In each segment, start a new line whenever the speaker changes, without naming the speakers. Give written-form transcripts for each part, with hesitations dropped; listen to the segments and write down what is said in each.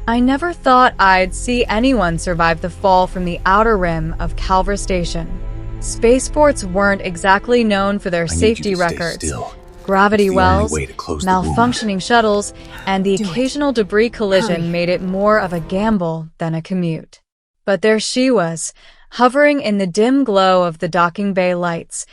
I never thought I'd see anyone survive the fall from the outer rim of Calver Station. Spaceports weren't exactly known for their safety records. Gravity wells, malfunctioning shuttles, and the occasional debris collision made it more of a gamble than a commute. But there she was, hovering in the dim glow of the docking bay lights,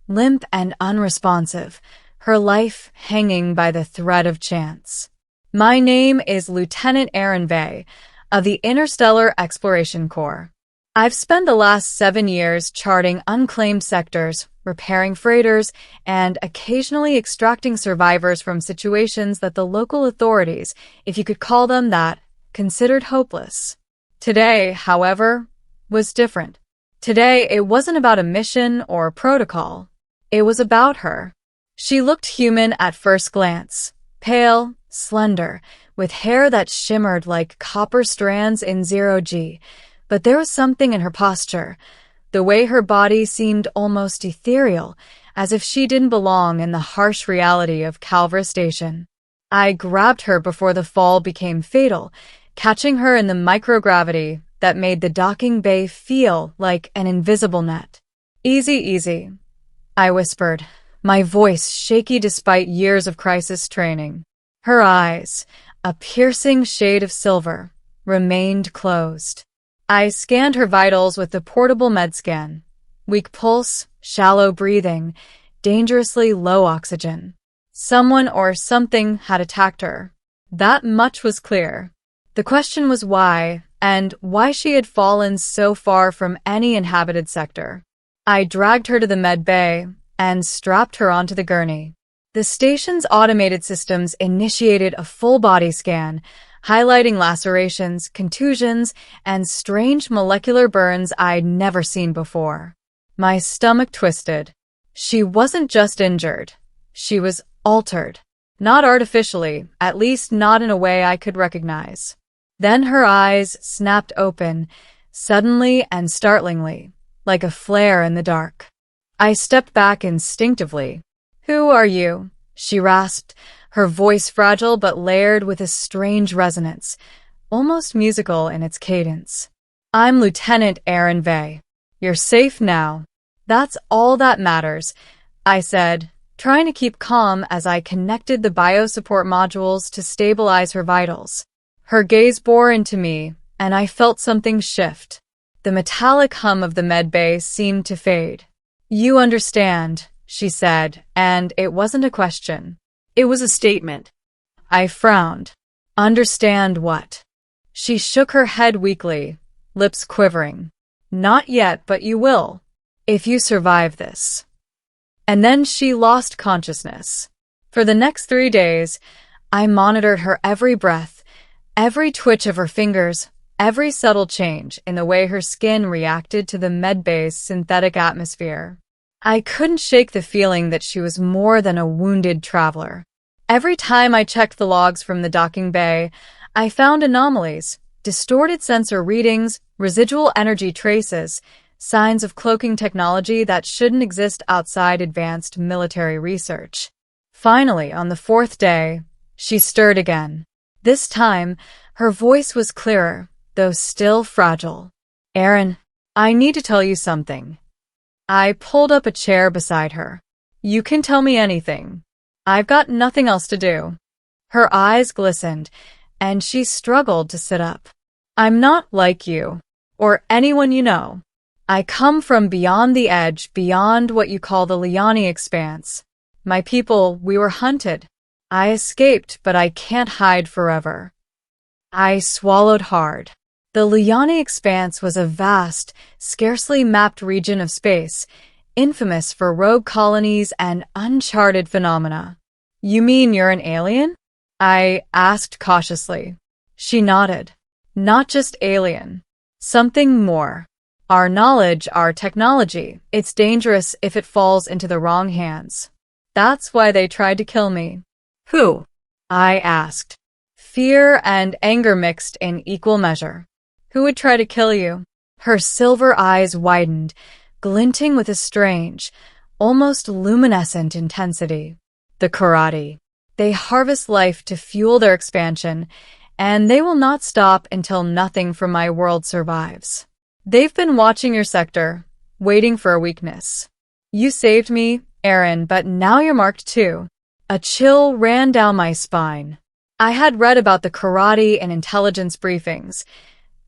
limp and unresponsive, her life hanging by the thread of chance. My name is Lieutenant Aaron Vey of the Interstellar Exploration Corps. I've spent the last 7 years charting unclaimed sectors, repairing freighters, and occasionally extracting survivors from situations that the local authorities, if you could call them that, considered hopeless. Today, however, was different. Today, it wasn't about a mission or a protocol. It was about her. She looked human at first glance, pale, slender, with hair that shimmered like copper strands in zero-G. But there was something in her posture, the way her body seemed almost ethereal, as if she didn't belong in the harsh reality of Calver Station. I grabbed her before the fall became fatal, catching her in the microgravity that made the docking bay feel like an invisible net. "Easy, easy," I whispered, my voice shaky despite years of crisis training. Her eyes, a piercing shade of silver, remained closed. I scanned her vitals with the portable med-scan. Weak pulse, shallow breathing, dangerously low oxygen. Someone or something had attacked her. That much was clear. The question was why, and why she had fallen so far from any inhabited sector. I dragged her to the med bay and strapped her onto the gurney. The station's automated systems initiated a full-body scan, highlighting lacerations, contusions, and strange molecular burns I'd never seen before. My stomach twisted. She wasn't just injured. She was altered. Not artificially, at least not in a way I could recognize. Then her eyes snapped open, suddenly and startlingly, like a flare in the dark. I stepped back instinctively. "Who are you?" she rasped, her voice fragile but layered with a strange resonance, almost musical in its cadence. "I'm Lieutenant Aaron Vey. You're safe now. That's all that matters," I said, trying to keep calm as I connected the biosupport modules to stabilize her vitals. Her gaze bore into me, and I felt something shift. The metallic hum of the med bay seemed to fade. "You understand," she said, and it wasn't a question. It was a statement. I frowned. "Understand what?" She shook her head weakly, lips quivering. "Not yet, but you will. If you survive this." And then she lost consciousness. For the next 3 days, I monitored her every breath, every twitch of her fingers, every subtle change in the way her skin reacted to the medbay's synthetic atmosphere. I couldn't shake the feeling that she was more than a wounded traveler. Every time I checked the logs from the docking bay, I found anomalies, distorted sensor readings, residual energy traces, signs of cloaking technology that shouldn't exist outside advanced military research. Finally, on the 4th day, she stirred again. This time, her voice was clearer, though still fragile. "Aaron, I need to tell you something." I pulled up a chair beside her. "You can tell me anything. I've got nothing else to do." Her eyes glistened, and she struggled to sit up. "I'm not like you, or anyone you know. I come from beyond the edge, beyond what you call the Liani expanse. My people, we were hunted. I escaped, but I can't hide forever." I swallowed hard. The Liani expanse was a vast, scarcely mapped region of space, infamous for rogue colonies and uncharted phenomena. "You mean you're an alien?" I asked cautiously. She nodded. "Not just alien. Something more. Our knowledge, our technology, it's dangerous if it falls into the wrong hands. That's why they tried to kill me." "Who?" I asked. Fear and anger mixed in equal measure. "Who would try to kill you?" Her silver eyes widened, glinting with a strange, almost luminescent intensity. "The Karate. They harvest life to fuel their expansion, and they will not stop until nothing from my world survives. They've been watching your sector, waiting for a weakness. You saved me, Aaron, but now you're marked too. A chill ran down my spine. I had read about the karate and intelligence briefings,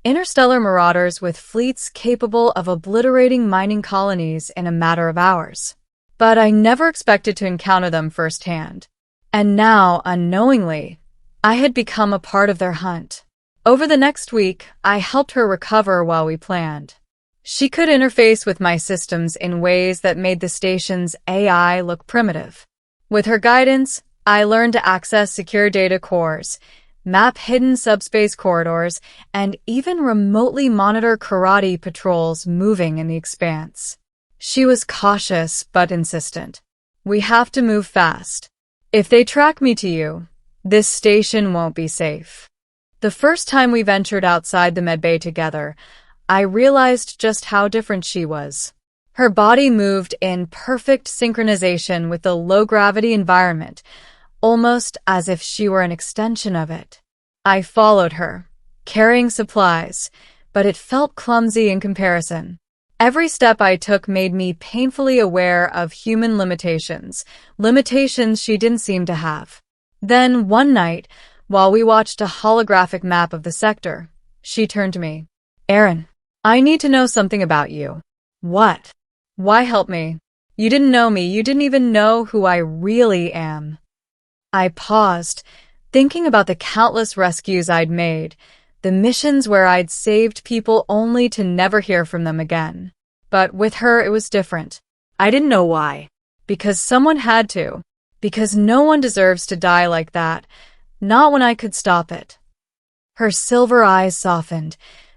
interstellar marauders with fleets capable of obliterating mining colonies in a matter of hours. But I never expected to encounter them firsthand. And now, unknowingly, I had become a part of their hunt. Over the next week, I helped her recover while we planned. She could interface with my systems in ways that made the station's AI look primitive. With her guidance, I learned to access secure data cores, map hidden subspace corridors, and even remotely monitor karate patrols moving in the expanse. She was cautious but insistent. We have to move fast. If they track me to you, this station won't be safe. The first time we ventured outside the medbay together, I realized just how different she was. Her body moved in perfect synchronization with the low-gravity environment, almost as if she were an extension of it. I followed her, carrying supplies, but it felt clumsy in comparison. Every step I took made me painfully aware of human limitations she didn't seem to have. Then, one night, while we watched a holographic map of the sector, she turned to me. Aaron, I need to know something about you. What? Why help me? You didn't know me, you didn't even know who I really am. I paused, thinking about the countless rescues I'd made, the missions where I'd saved people only to never hear from them again. But with her, it was different. I didn't know why. Because someone had to. Because no one deserves to die like that. Not when I could stop it. Her silver eyes softened,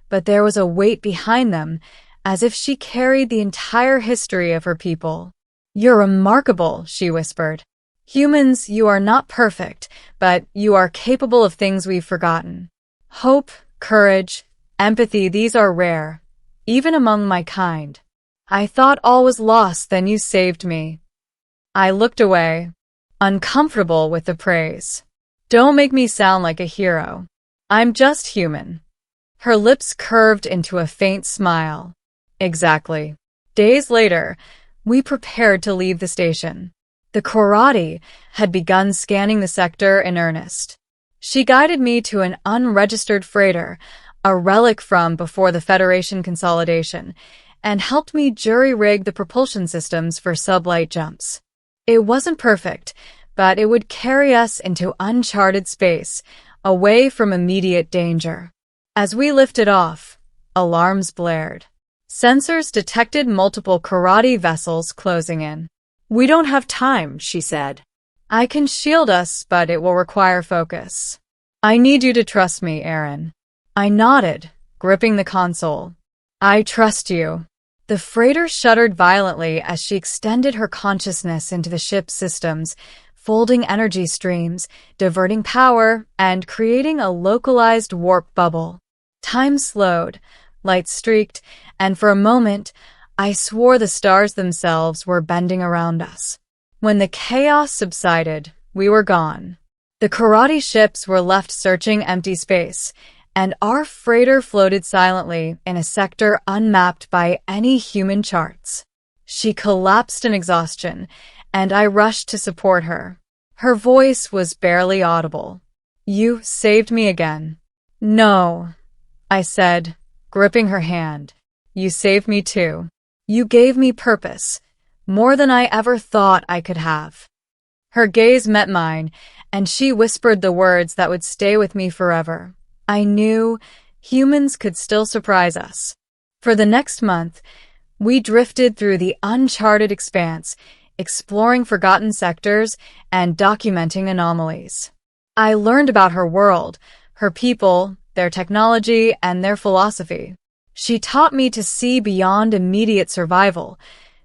but there was a weight behind them, as if she carried the entire history of her people. You're remarkable, she whispered. Humans, you are not perfect, but you are capable of things we've forgotten. Hope, courage, empathy, these are rare, even among my kind. I thought all was lost, then you saved me. I looked away, uncomfortable with the praise. Don't make me sound like a hero. I'm just human. Her lips curved into a faint smile. Exactly. Days later, we prepared to leave the station. The karate had begun scanning the sector in earnest. She guided me to an unregistered freighter, a relic from before the Federation consolidation, and helped me jury-rig the propulsion systems for sublight jumps. It wasn't perfect, but it would carry us into uncharted space, away from immediate danger. As we lifted off, alarms blared. Sensors detected multiple karate vessels closing in. We don't have time, she said. I can shield us, but it will require focus. I need you to trust me, Aaron. I nodded, gripping the console. I trust you. The freighter shuddered violently as she extended her consciousness into the ship's systems, folding energy streams, diverting power, and creating a localized warp bubble. Time slowed, light streaked, and for a moment, I swore the stars themselves were bending around us. When the chaos subsided, we were gone. The karate ships were left searching empty space, and our freighter floated silently in a sector unmapped by any human charts. She collapsed in exhaustion, and I rushed to support her. Her voice was barely audible. You saved me again. No, I said, gripping her hand. You saved me too. You gave me purpose, more than I ever thought I could have. Her gaze met mine, and she whispered the words that would stay with me forever. I knew humans could still surprise us. For the next month, we drifted through the uncharted expanse, exploring forgotten sectors and documenting anomalies. I learned about her world, her people, their technology, and their philosophy. She taught me to see beyond immediate survival,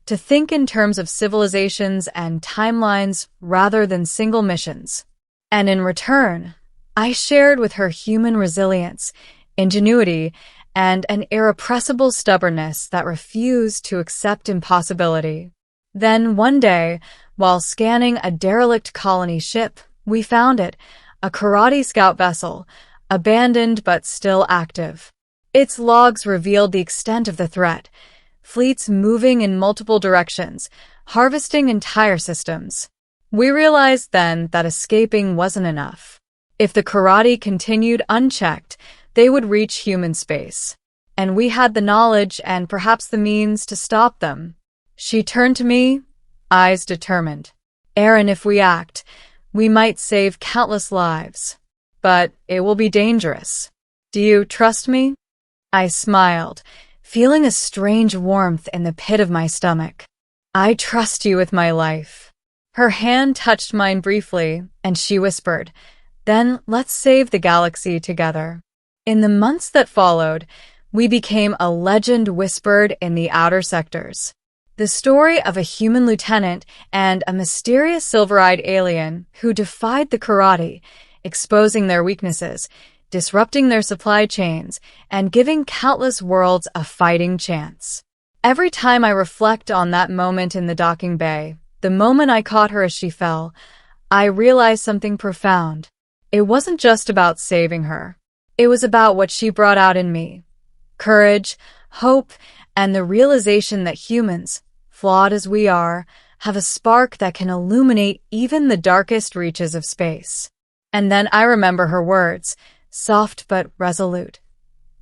to think in terms of civilizations and timelines rather than single missions. And in return, I shared with her human resilience, ingenuity, and an irrepressible stubbornness that refused to accept impossibility. Then one day, while scanning a derelict colony ship, we found it, a karate scout vessel, abandoned but still active. Its logs revealed the extent of the threat, fleets moving in multiple directions, harvesting entire systems. We realized then that escaping wasn't enough. If the karate continued unchecked, they would reach human space. And we had the knowledge and perhaps the means to stop them. She turned to me, eyes determined. Aaron, if we act, we might save countless lives. But it will be dangerous. Do you trust me? I smiled, feeling a strange warmth in the pit of my stomach. I trust you with my life. Her hand touched mine briefly, and she whispered, "Then let's save the galaxy together." In the months that followed, we became a legend whispered in the outer sectors. The story of a human lieutenant and a mysterious silver-eyed alien who defied the karate, exposing their weaknesses, disrupting their supply chains, and giving countless worlds a fighting chance. Every time I reflect on that moment in the docking bay, the moment I caught her as she fell, I realized something profound. It wasn't just about saving her. It was about what she brought out in me. Courage, hope, and the realization that humans, flawed as we are, have a spark that can illuminate even the darkest reaches of space. And then I remember her words, soft but resolute.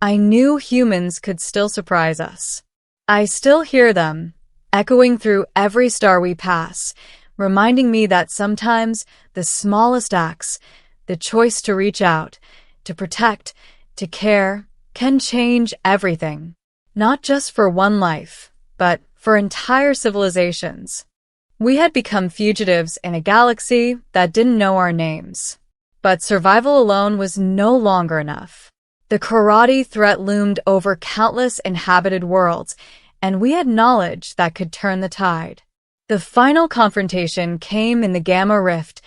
I knew humans could still surprise us. I still hear them, echoing through every star we pass, reminding me that sometimes the smallest acts, the choice to reach out, to protect, to care, can change everything. Not just for one life, but for entire civilizations. We had become fugitives in a galaxy that didn't know our names. But survival alone was no longer enough. The karate threat loomed over countless inhabited worlds, and we had knowledge that could turn the tide. The final confrontation came in the Gamma Rift,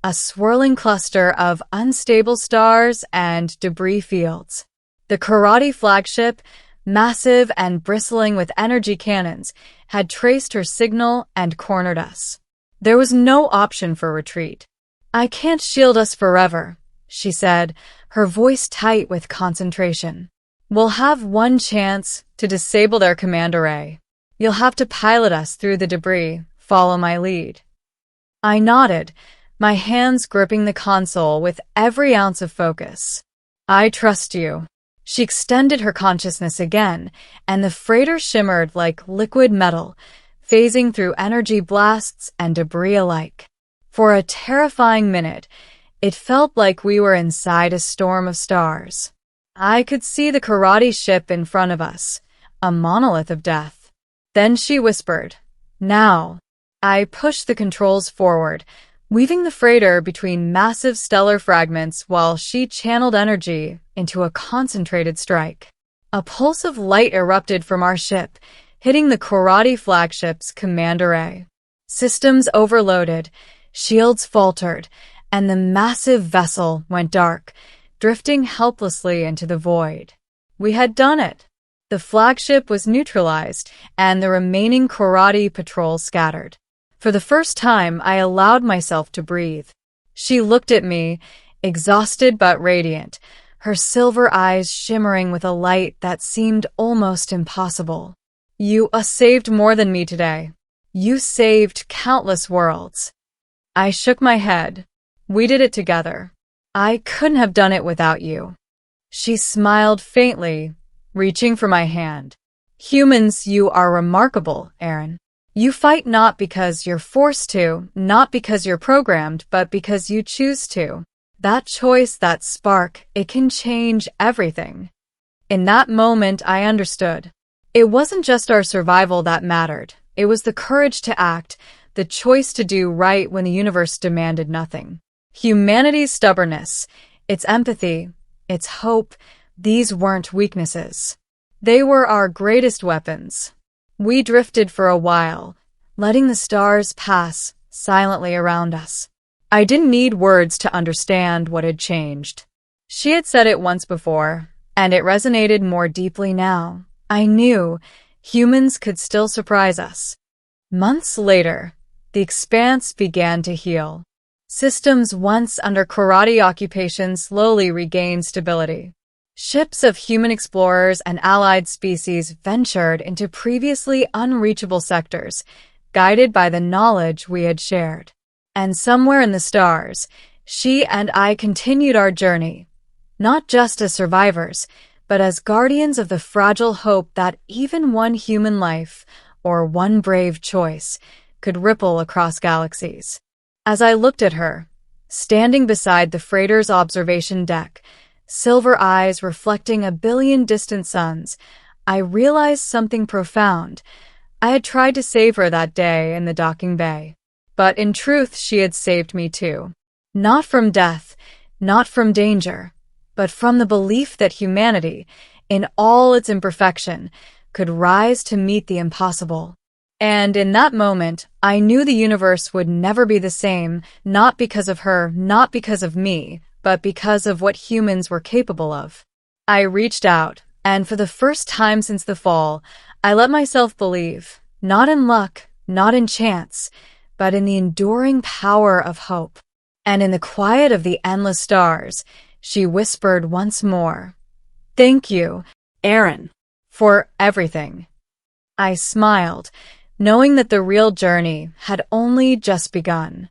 a swirling cluster of unstable stars and debris fields. The karate flagship, massive and bristling with energy cannons, had traced her signal and cornered us. There was no option for retreat. "I can't shield us forever," she said, her voice tight with concentration. "We'll have one chance to disable their command array. You'll have to pilot us through the debris. Follow my lead." I nodded, my hands gripping the console with every ounce of focus. "I trust you." She extended her consciousness again, and the freighter shimmered like liquid metal, phasing through energy blasts and debris alike. For a terrifying minute, it felt like we were inside a storm of stars. I could see the karate ship in front of us, a monolith of death. Then she whispered, "Now." I pushed the controls forward, weaving the freighter between massive stellar fragments while she channeled energy into a concentrated strike. A pulse of light erupted from our ship, hitting the karate flagship's command array. Systems overloaded, shields faltered, and the massive vessel went dark, drifting helplessly into the void. We had done it. The flagship was neutralized, and the remaining karate patrol scattered. For the first time, I allowed myself to breathe. She looked at me, exhausted but radiant, her silver eyes shimmering with a light that seemed almost impossible. "You saved more than me today. You saved countless worlds." I shook my head. "We did it together. I couldn't have done it without you." She smiled faintly, reaching for my hand. "Humans, you are remarkable, Aaron. You fight not because you're forced to, not because you're programmed, but because you choose to. That choice, that spark, it can change everything." In that moment, I understood. It wasn't just our survival that mattered. It was the courage to act, the choice to do right when the universe demanded nothing. Humanity's stubbornness, its empathy, its hope, these weren't weaknesses. They were our greatest weapons. We drifted for a while, letting the stars pass silently around us. I didn't need words to understand what had changed. She had said it once before, and it resonated more deeply now. I knew humans could still surprise us. Months later, the expanse began to heal. Systems once under karate occupation slowly regained stability. Ships of human explorers and allied species ventured into previously unreachable sectors, guided by the knowledge we had shared. And somewhere in the stars, she and I continued our journey, not just as survivors, but as guardians of the fragile hope that even one human life, or one brave choice, could ripple across galaxies. As I looked at her, standing beside the freighter's observation deck, silver eyes reflecting a billion distant suns, I realized something profound. I had tried to save her that day in the docking bay. But in truth, she had saved me too. Not from death, not from danger, but from the belief that humanity, in all its imperfection, could rise to meet the impossible. And in that moment, I knew the universe would never be the same, not because of her, not because of me, but because of what humans were capable of. I reached out, and for the first time since the fall, I let myself believe, not in luck, not in chance, but in the enduring power of hope. And in the quiet of the endless stars, she whispered once more, "Thank you, Aaron, for everything." I smiled, knowing that the real journey had only just begun.